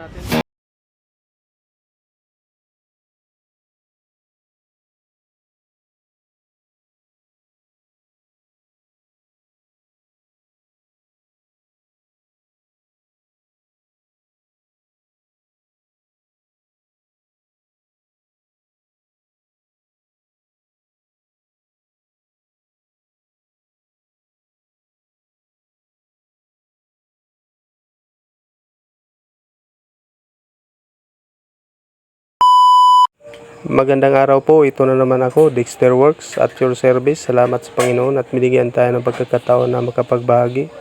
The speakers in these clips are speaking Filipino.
natin. Magandang araw po, ito na naman ako, Dexter Works at your service. Salamat sa Panginoon at binigyan tayo ng pagkakataon na makapagbahagi.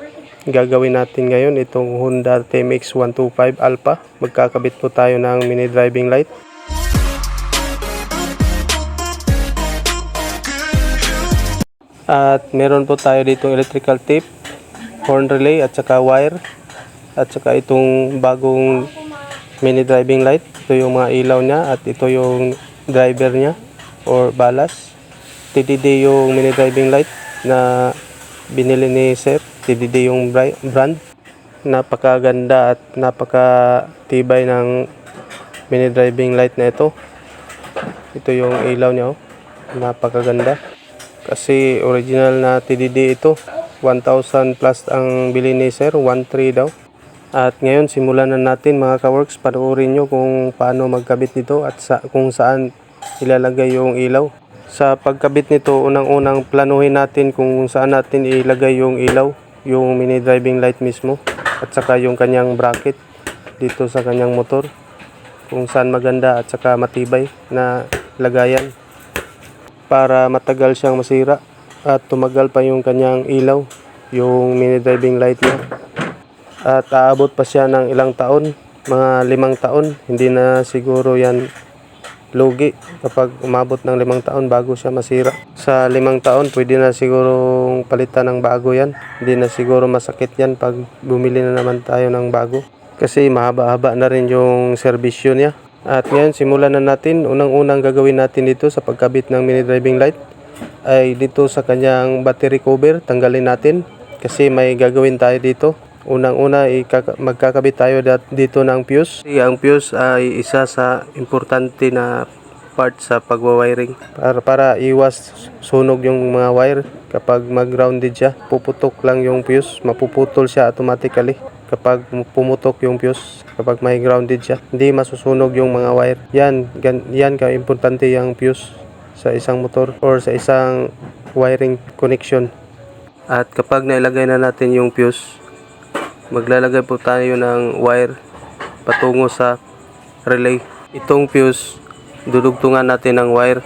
Gagawin natin ngayon itong Honda TMX 125 Alpha. Magkakabit po tayo ng mini driving light. At meron po tayo dito electrical tape, horn relay at saka wire. At saka itong bagong mini driving light. Ito yung mga ilaw niya at ito yung driver niya or balas. TDD yung mini driving light na binili ni Sir. TDD yung brand. Napakaganda at napakatibay ng mini driving light na ito. Ito yung ilaw niya, oh. Napakaganda. Kasi original na TDD ito. 1,000 plus ang bili ni Sir. 1,300 daw. At ngayon simulan na natin mga ka-works. Panoorin nyo kung paano magkabit nito at kung saan ilalagay yung ilaw. Sa pagkabit nito, unang-unang planuhin natin kung saan natin ilagay yung ilaw, yung mini driving light mismo at saka yung kanyang bracket dito sa kanyang motor, kung saan maganda at saka matibay na lagayan para matagal siyang masira at tumagal pa yung kanyang ilaw, yung mini driving light niya. At aabot pa siya ng ilang taon, mga 5 taon. Hindi na siguro yan lugi kapag umabot ng 5 taon bago siya masira. Sa 5 taon, pwede na siguro palitan ng bago yan. Hindi na siguro masakit yan pag bumili na naman tayo ng bago. Kasi mahaba-haba na rin yung serbisyo niya. At ngayon, simulan na natin. Unang-unang gagawin natin dito sa pagkabit ng mini driving light ay dito sa kanyang battery cover, tanggalin natin. Kasi may gagawin tayo dito. Unang-una, magkakabit tayo dito ng fuse. Ang fuse ay isa sa importante na part sa pagwawiring. Para iwas sunog yung mga wire kapag mag-grounded siya. Puputok lang yung fuse, mapuputol siya automatically kapag pumutok yung fuse, kapag may grounded siya. Hindi masusunog yung mga wire. Yan ka-importante yung fuse sa isang motor or sa isang wiring connection. At kapag nailagay na natin yung fuse, maglalagay po tayo ng wire patungo sa relay. Itong fuse, dudugtungan natin ng wire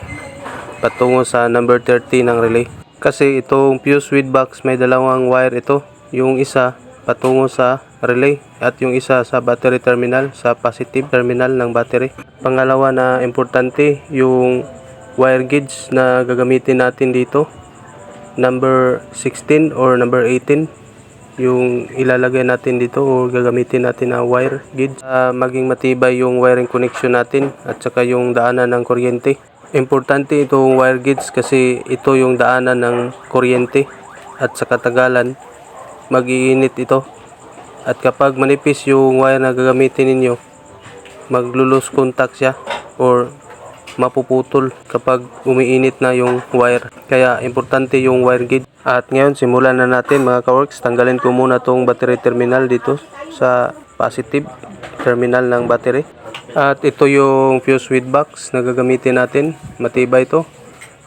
patungo sa number 30 ng relay. Kasi itong fuse with box may dalawang wire ito. Yung isa patungo sa relay at yung isa sa battery terminal, sa positive terminal ng battery. Pangalawa na importante, yung wire gauge na gagamitin natin dito, number 16 or number 18. Yung ilalagay natin dito o gagamitin natin na wire gauge. Maging matibay yung wiring connection natin at saka yung daanan ng kuryente. Importante itong wire gauge kasi ito yung daanan ng kuryente at sa katagalan mag-iinit ito. At kapag manipis yung wire na gagamitin ninyo, maglo-lose contact siya or mapuputol kapag umiinit na yung wire. Kaya importante yung wire gauge. At ngayon simulan na natin mga ka-works. Tanggalin ko muna tong battery terminal dito sa positive terminal ng battery. At ito yung fuse with box na gagamitin natin. Matibay ito.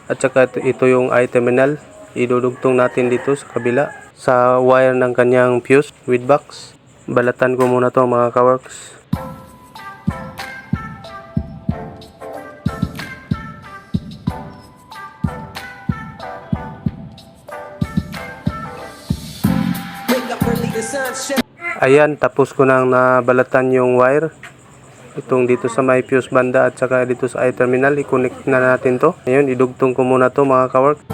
At saka ito yung I terminal. Idudugtong natin dito sa kabila sa wire ng kanyang fuse with box. Balatan ko muna to mga ka-works. Ayan, tapos ko nang nabalatan yung wire. Itong dito sa may fuse banda at saka dito sa I-terminal. I-connect na natin to. Ngayon, idugtong ko muna to mga ka-work.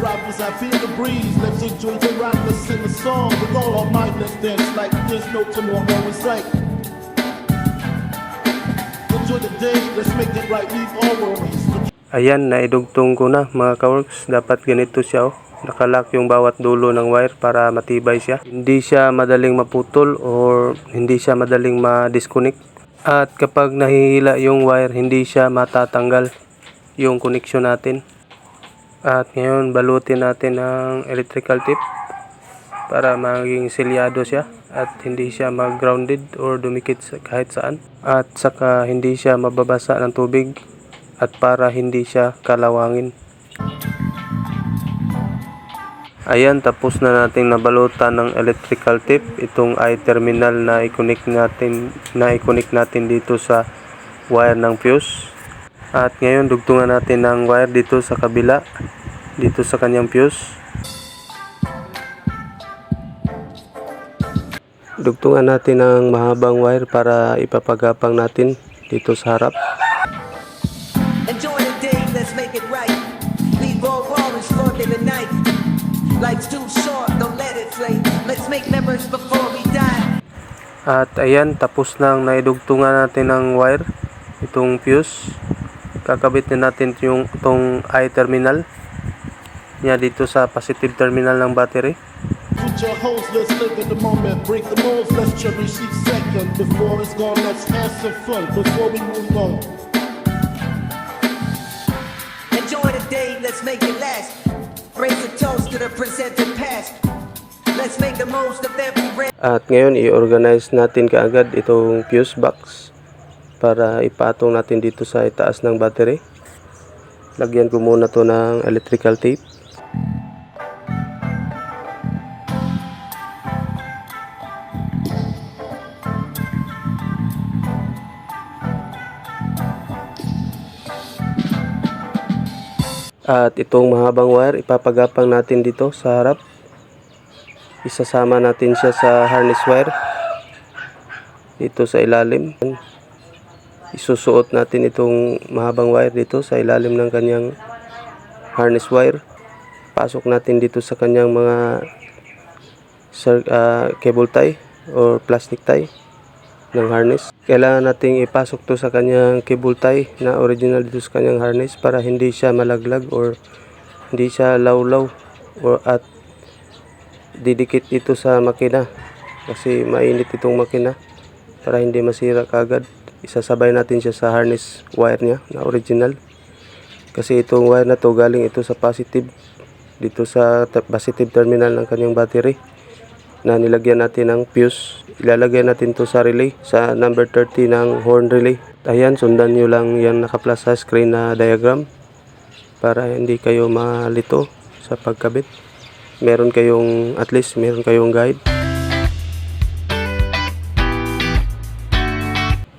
Ayan, naidugtong ko na mga ka-works. Dapat ganito siya, oh. Nakalock yung bawat dulo ng wire para matibay siya. Hindi siya madaling maputol or hindi siya madaling ma-disconnect. At kapag nahihila yung wire, hindi siya matatanggal yung connection natin. At ngayon, balutin natin ng electrical tape para maging selyado siya at hindi siya mag-grounded or dumikit kahit saan. At saka hindi siya mababasa ng tubig at para hindi siya kalawangin. Ayan, tapos na nating nabalutan ng electrical tape itong I-terminal na i-connect natin dito sa wire ng fuse. At ngayon dugtungan natin ng wire dito sa kabila, dito sa kanyang fuse. Dugtungan natin ng mahabang wire para ipapagapang natin dito sa harap. Enjoy the day, let's make it right. Leave all worries for the night. Life's too short, don't let it slay. Let's make memories before we die. At ayan, tapos nang naidugtungan natin ng wire itong fuse. Kakabit na natin itong I-terminal niya dito sa positive terminal ng battery. Put your hoes, let's live in the moment. Break the mold, let's cherish each second. Before it's gone, let's have some fun. Before we move on. Enjoy the day, let's make it last. Raise a toast to the present and past. Let's make the most of every breath. At ngayon, i-organize natin kaagad itong fuse box para ipatong natin dito sa itaas ng battery. Lagyan ko muna to ng electrical tape. At itong mahabang wire, ipapagapang natin dito sa harap. Isasama natin siya sa harness wire dito sa ilalim. Isusuot natin itong mahabang wire dito sa ilalim ng kanyang harness wire. Pasok natin dito sa kanyang mga cable tie or plastic tie ng harness. Kailangan nating ipasok to sa kanyang cable tie na original dito sa kanyang harness para hindi siya malaglag or hindi siya lawlaw at didikit ito sa makina kasi mainit itong makina. Para hindi masira kagad, isasabay natin siya sa harness wire niya na original kasi itong wire na to galing ito sa positive dito sa positive terminal ng kanyang battery na nilagyan natin ng fuse. Ilalagay natin to sa relay, sa number 30 ng horn relay. Ayan, sundan nyo lang yan naka-plus sa screen na diagram para hindi kayo malito sa pagkabit. At least meron kayong guide.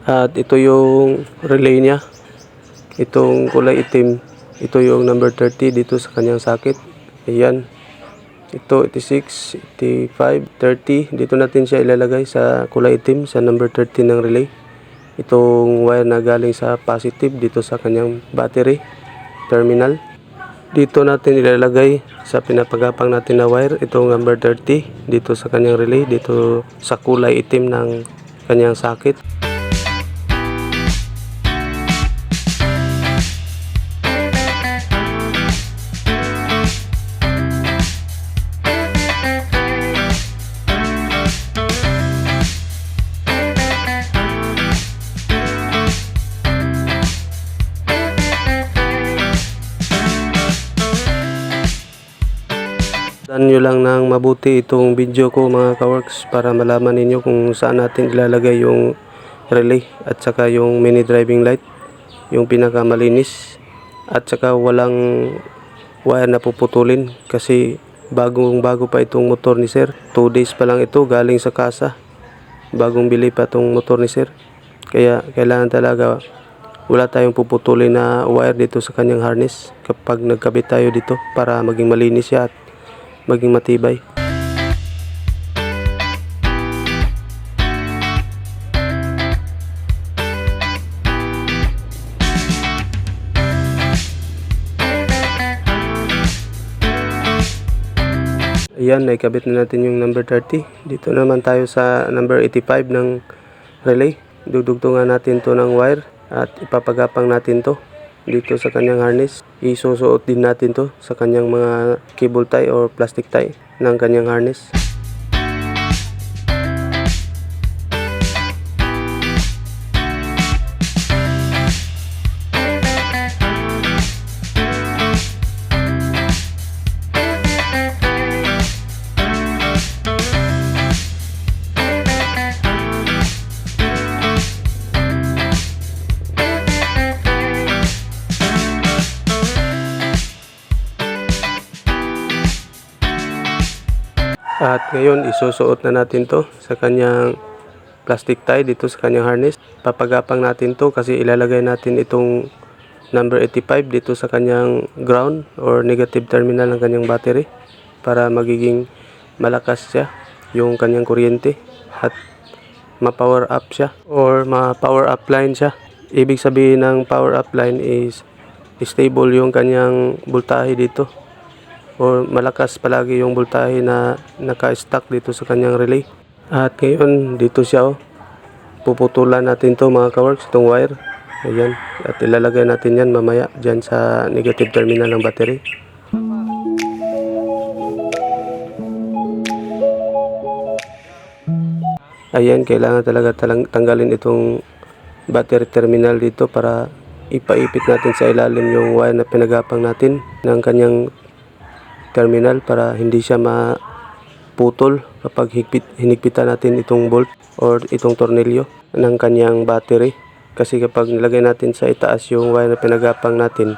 At ito yung relay niya. Itong kulay itim, ito yung number 30 dito sa kanyang socket. Ayan. Ito 86, 85, 30. Dito natin siya ilalagay sa kulay itim sa number 30 ng relay. Itong wire na galing sa positive dito sa kanyang battery terminal. Dito natin ilalagay sa pinapagapang natin na wire itong number 30 dito sa kanyang relay, dito sa kulay itim ng kanyang socket. Tignan nyo lang ng mabuti itong video ko mga kaworks para malaman ninyo kung saan natin ilalagay yung relay at saka yung mini driving light, yung pinakamalinis, at saka walang wire na puputulin kasi bago pa itong motor ni sir. 2 days pa lang ito galing sa kasa, bagong bili pa itong motor ni sir, kaya kailangan talaga wala tayong puputulin na wire dito sa kanyang harness kapag nagkabit tayo dito para maging malinis siya at maging matibay. Ayan, naikabit na natin yung number 30. Dito naman tayo sa number 85 ng relay. Dudugtungan natin to ng wire at ipapagapang natin to dito sa kanyang harness. Isusuot din natin to sa kanyang mga cable tie or plastic tie ng kanyang harness. At ngayon isusuot na natin to sa kanyang plastic tie dito sa kanyang harness. Papagapang natin to kasi ilalagay natin itong number 85 dito sa kanyang ground or negative terminal ng kanyang battery para magiging malakas siya yung kanyang kuryente at ma-power up siya or ma-power up line siya. Ibig sabihin ng power up line is stable yung kanyang voltahe dito or malakas palagi yung voltahe na naka-stack dito sa kanyang relay. At ngayon dito siya puputulan natin to mga kaworks, itong wire. Ayan, at ilalagay natin yan mamaya dyan sa negative terminal ng battery. Ayan, kailangan talaga tanggalin itong battery terminal dito para ipaipit natin sa ilalim yung wire na pinagapang natin ng kanyang terminal para hindi siya maputol kapag hinigpitan natin itong bolt or itong tornilyo ng kanyang battery. Kasi kapag nilagay natin sa itaas yung wire na pinagapang natin,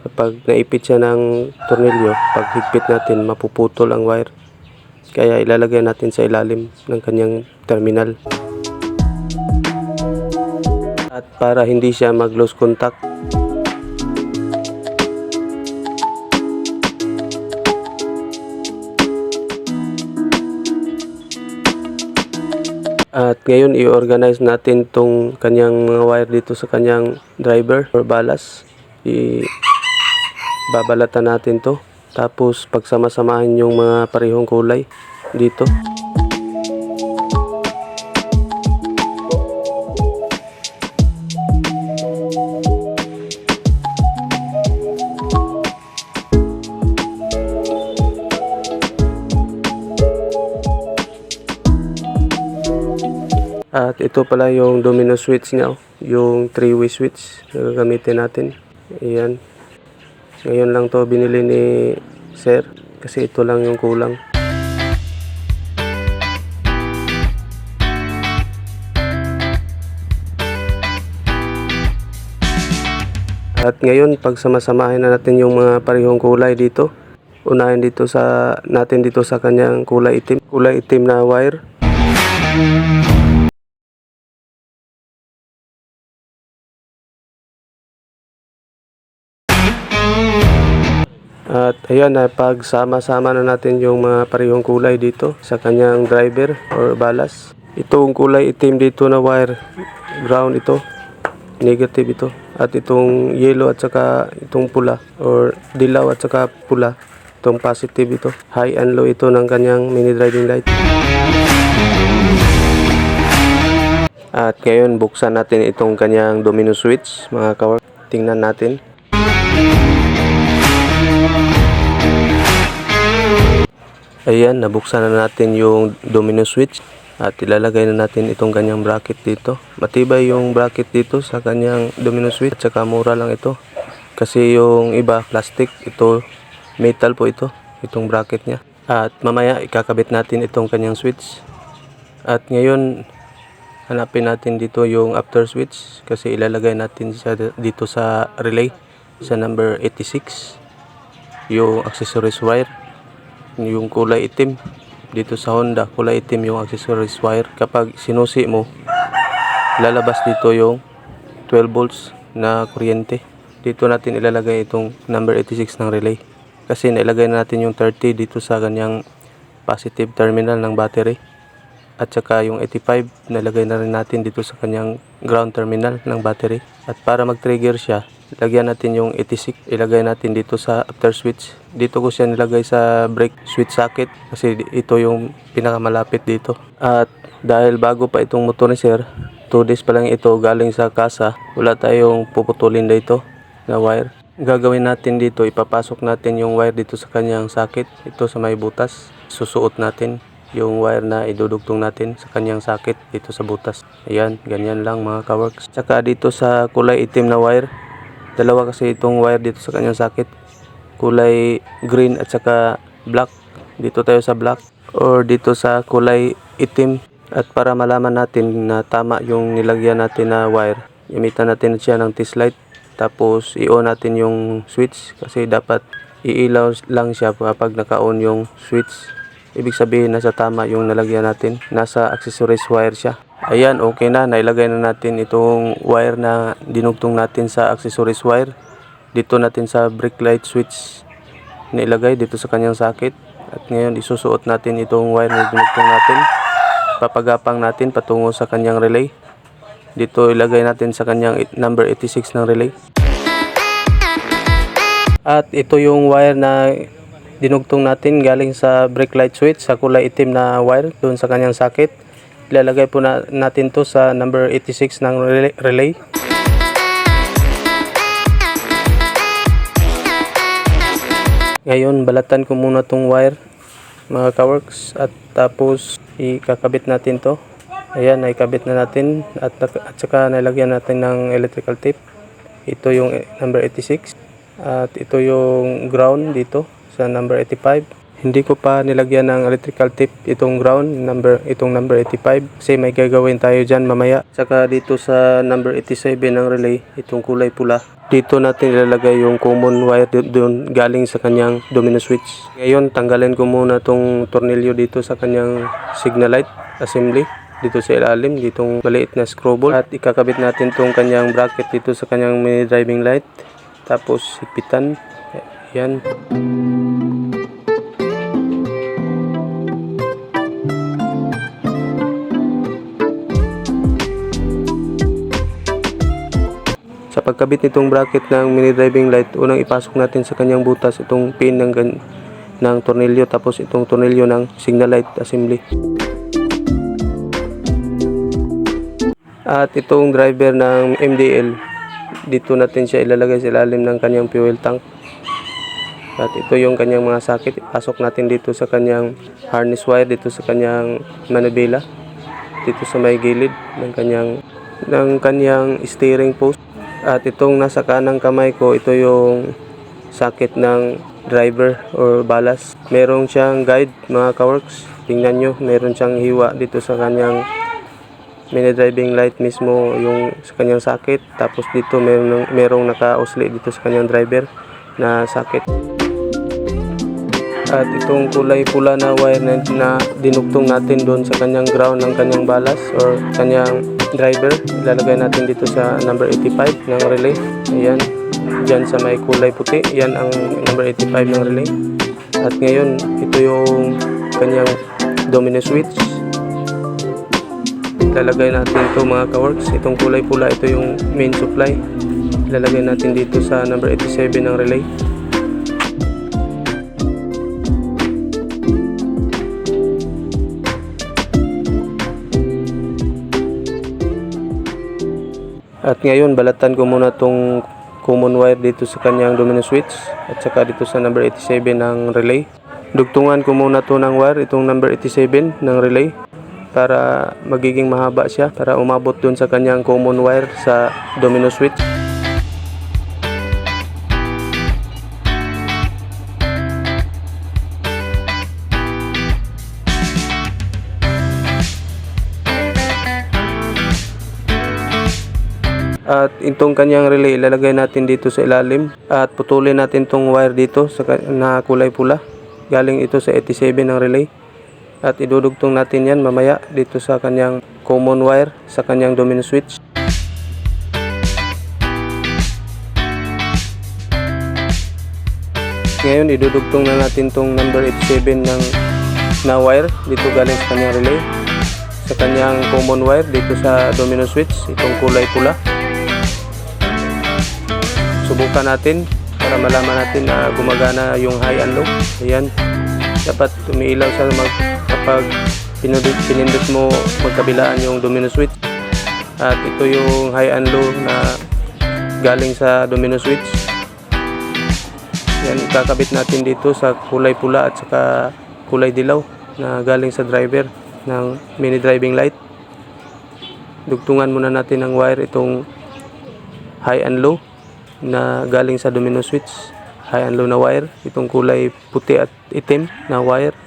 kapag naipit siya ng tornilyo, pag higpit natin, mapuputol ang wire. Kaya ilalagay natin sa ilalim ng kanyang terminal. At para hindi siya mag-lose contact. At ngayon i-organize natin tong kanyang mga wire dito sa kanyang driver or balas. Babalatan natin to. Tapos pagsama-samahin yung mga parehong kulay dito. At ito pala yung domino switch niya, yung 3-way switch na gagamitin natin. Ayan. Ngayon lang to binili ni Sir kasi ito lang yung kulang. At ngayon pagsamasamahin na natin yung mga parehong kulay dito. Unahin dito natin dito sa kanyang kulay itim na wire. At ayan na pagsama-sama na natin yung mga parehong kulay dito sa kanyang driver or balas. Itong kulay itim dito na wire, ground ito, negative ito. At itong yellow at saka itong pula or dilaw at saka pula, itong positive ito. High and low ito ng kanyang mini driving light. At ngayon buksan natin itong kanyang domino switch mga kawork. Tingnan natin. Ayan, nabuksan na natin yung domino switch at ilalagay na natin itong kanyang bracket dito. Matibay yung bracket dito sa kanyang domino switch at saka mura lang ito. Kasi yung iba plastic, ito metal po itong bracket niya. At mamaya ikakabit natin itong kanyang switch. At ngayon hanapin natin dito yung after switch kasi ilalagay natin siya dito sa relay sa number 86. Yung accessories wire. Yung kulay itim dito sa Honda, kulay itim yung accessories wire. Kapag sinusi mo, lalabas dito yung 12 volts na kuryente. Dito natin ilalagay itong number 86 ng relay kasi nailagay na natin yung 30 dito sa kanyang positive terminal ng battery. At saka yung 85 nalagay na rin natin dito sa kanyang ground terminal ng battery. At para mag-trigger siya, lagyan natin yung 86, ilagay natin dito sa after switch. Dito ko siya nilagay sa brake switch socket kasi ito yung pinakamalapit dito. At dahil bago pa itong motor ni Sir, 2 days pa lang ito galing sa kasa, wala tayong puputulin dito na wire. Gagawin natin dito, ipapasok natin yung wire dito sa kanyang socket, ito sa may butas. Susuot natin yung wire na idudugtong natin sa kanyang socket dito sa butas. Ayan, ganyan lang mga kaworks. Saka dito sa kulay itim na wire, dalawa kasi itong wire dito sa kanyang socket, kulay green at saka black. Dito tayo sa black or dito sa kulay itim. At para malaman natin na tama yung nilagyan natin na wire, imitan natin siya ng test light, tapos i-on natin yung switch kasi dapat iilaw lang siya kapag naka-on yung switch. ibig sabihin nasa tama yung nalagyan natin, nasa accessories wire siya. Ayan, okay na, nailagay na natin itong wire na dinugtong natin sa accessories wire. Dito natin sa brake light switch nailagay dito sa kanyang socket. At ngayon isusuot natin itong wire na dinugtong natin. Papagapang natin patungo sa kanyang relay. Dito ilagay natin sa kanyang number 86 ng relay. At ito yung wire na dinugtong natin galing sa brake light switch sa kulay itim na wire doon sa kanyang socket. Ilalagay po natin to sa number 86 ng relay. Ngayon balatan ko muna tong wire mga kaworks at tapos ikakabit natin to. Ayan, naikabit na natin at saka nilagyan natin ng electrical tape. Ito yung number 86 at ito yung ground dito sa number 85. Hindi ko pa nilagyan ng electrical tape itong ground itong number 85 kasi may gagawin tayo dyan mamaya. Saka dito sa number 87 ng relay, itong kulay pula, dito natin ilalagay yung common wire doon galing sa kanyang domino switch. Ngayon tanggalin ko muna tong tornilyo dito sa kanyang signal light assembly dito sa ilalim, ditong maliit na screw ball, at ikakabit natin tong kanyang bracket dito sa kanyang mini driving light, tapos hipitan. Yan. Sa pagkabit nitong bracket ng mini driving light, unang ipasok natin sa kanyang butas itong pin ng tornilyo, tapos itong tornilyo ng signal light assembly. At itong driver ng MDL, dito natin siya ilalagay sa ilalim ng kanyang fuel tank. At ito yung kanyang mga socket, ipasok natin dito sa kanyang harness wire, dito sa kanyang manubela, dito sa may gilid ng kanyang steering post. At itong nasa kanang kamay ko, ito yung socket ng driver or ballast. Meron siyang guide mga kaworks. Tingnan nyo, meron siyang hiwa dito sa kanyang mini driving light mismo, yung sa kanyang socket. Tapos dito merong naka-usli dito sa kanyang driver na socket. At itong kulay pula na wire na dinugtong natin doon sa kanyang ground ng kanyang ballast or kanyang driver, ilalagay natin dito sa number 85 ng relay. Ayan, dyan sa may kulay puti, yan ang number 85 ng relay. At ngayon, ito yung kanyang domino switch. Ilalagay natin ito mga kaworks, itong kulay pula, ito yung main supply. Ilalagay natin dito sa number 87 ng relay. At ngayon balatan ko muna tong common wire dito sa kanyang domino switch at saka dito sa number 87 ng relay. Dugtungan ko muna to ng wire, itong number 87 ng relay, para magiging mahaba siya para umabot dun sa kanyang common wire sa domino switch. At itong kanyang relay ilalagay natin dito sa ilalim at putulin natin tong wire dito na kulay pula, galing ito sa 87 ng relay, at idudugtong natin yan mamaya dito sa kanyang common wire sa kanyang domino switch. Ngayon idudugtong na natin tong number 87 na wire dito galing sa kanyang relay sa kanyang common wire dito sa domino switch, itong kulay pula. Subukan natin para malaman natin na gumagana yung high and low. Ayan, dapat umiilaw siya kapag pinindot mo magkabilaan yung domino switch. At ito yung high and low na galing sa domino switch. Yan, kakabit natin dito sa kulay pula at saka kulay dilaw na galing sa driver ng mini driving light. Dugtungan muna natin ng wire itong high and low na galing sa domino switch, high and low na wire, itong kulay puti at itim na wire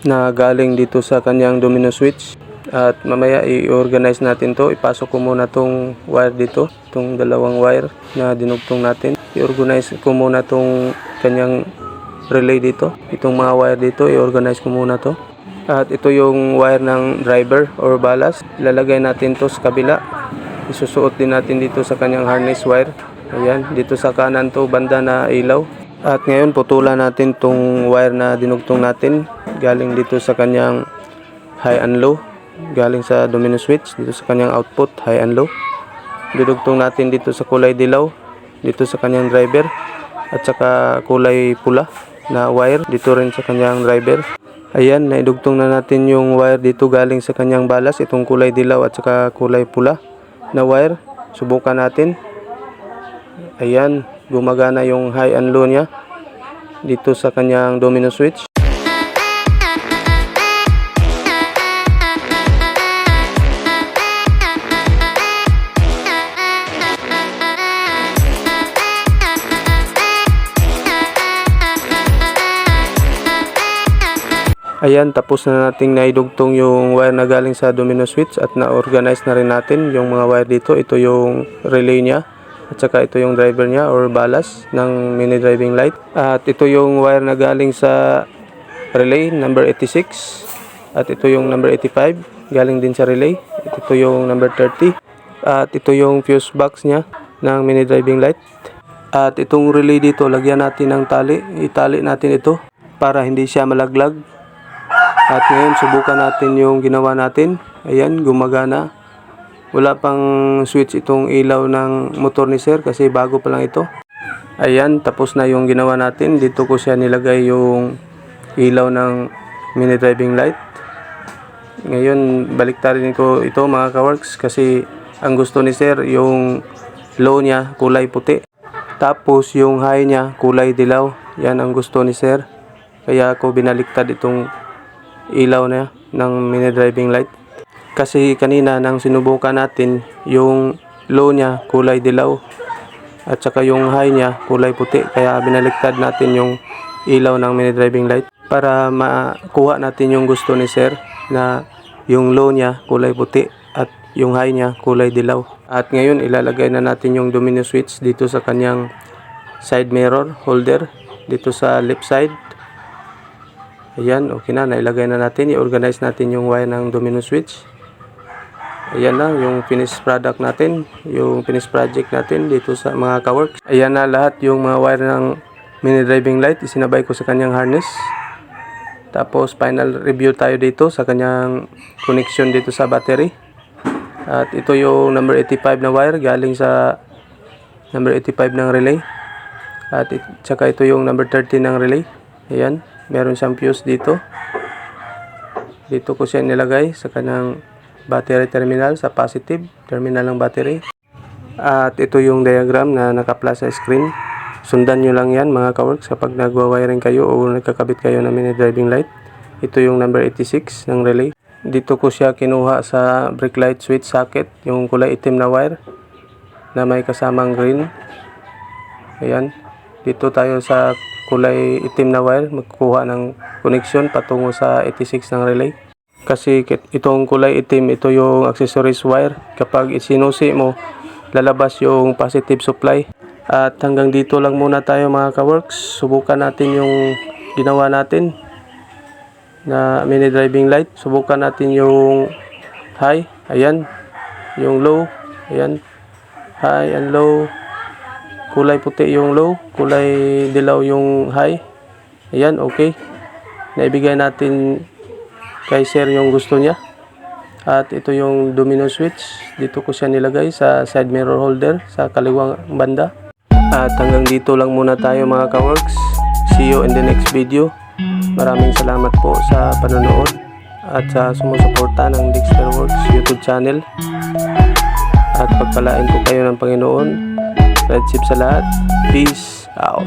na galing dito sa kanyang domino switch. At mamaya i-organize natin to, ipasok ko muna tong wire dito, itong dalawang wire na dinugtong natin, i-organize ko muna tong kanyang relay dito, itong mga wire dito, i-organize ko muna to. At ito yung wire ng driver or ballast. Ilalagay natin to sa kabila. Isusuot din natin dito sa kanyang harness wire. Ayan, dito sa kanan to banda na ilaw. At ngayon putulan natin tong wire na dinugtong natin galing dito sa kanyang high and low, galing sa domino switch dito sa kanyang output high and low. Dudugtong natin dito sa kulay dilaw dito sa kanyang driver, at saka kulay pula na wire dito rin sa kanyang driver. Ayan, naidugtong na natin yung wire dito galing sa kanyang balas, itong kulay dilaw at saka kulay pula na wire. Subukan natin. Ayan, gumagana yung high and low niya dito sa kanyang domino switch. Ayan, tapos na nating naidugtong yung wire na galing sa domino switch at na-organize na rin natin yung mga wire dito. Ito yung relay niya at saka ito yung driver niya or ballast ng mini driving light. At ito yung wire na galing sa relay number 86 at ito yung number 85 galing din sa relay. Ito yung number 30 at ito yung fuse box niya ng mini driving light. At itong relay dito, lagyan natin ng tali. Itali natin ito para hindi siya malaglag. At ngayon subukan natin yung ginawa natin. Ayan, gumagana. Wala pang switch itong ilaw ng motor ni sir kasi bago pa lang ito. Ayan, tapos na yung ginawa natin. Dito ko siya nilagay yung ilaw ng mini driving light. Ngayon baliktarin ko ito mga kaworks kasi ang gusto ni sir yung low niya kulay puti, tapos yung high niya kulay dilaw. Yan ang gusto ni sir, kaya ako binaliktad itong ilaw na ng mini driving light. Kasi kanina nang sinubukan natin, yung low niya kulay dilaw at saka yung high niya kulay puti, kaya binaliktad natin yung ilaw ng mini driving light para makuha natin yung gusto ni sir na yung low niya kulay puti at yung high niya kulay dilaw. At ngayon ilalagay na natin yung domino switch dito sa kanyang side mirror holder dito sa left side. Ayan, okay na, nailagay na natin. I-organize natin yung wire ng domino switch. Ayan na yung finished product natin, yung finished project natin dito sa mga kaworks. Ayan na lahat yung mga wire ng mini driving light, isinabay ko sa kanyang harness. Tapos final review tayo dito sa kanyang connection dito sa battery. At ito yung number 85 na wire galing sa number 85 ng relay. At saka ito yung number 30 ng relay. Ayan, meron siyang fuse dito. Dito ko siya nilagay sa kanyang battery terminal, sa positive terminal ng battery. At ito yung diagram na naka-plus sa screen. Sundan nyo lang yan mga kaworks kapag nagwa-wiring kayo o nagkakabit kayo ng mini driving light. Ito yung number 86 ng relay. Dito ko siya kinuha sa brake light switch socket, yung kulay itim na wire na may kasamang green. Ayan, dito tayo sa kulay itim na wire magkukuha ng connection patungo sa 86 ng relay. Kasi itong kulay itim, ito yung accessories wire. Kapag isinusi mo, lalabas yung positive supply. At hanggang dito lang muna tayo mga kaworks. Subukan natin yung ginawa natin na mini driving light. Subukan natin yung high, ayan, yung low, ayan, high and low. Kulay puti yung low, kulay dilaw yung high. Ayan, okay. Naibigay natin kay sir yung gusto niya. At ito yung domino switch. Dito ko siya nilagay sa side mirror holder sa kaliwang banda. At hanggang dito lang muna tayo mga kaworks. See you in the next video. Maraming salamat po sa panonood at sa sumusuporta ng Dexter Works YouTube channel. At pagpalain po kayo ng Panginoon. Friendship sa lahat. Peace out.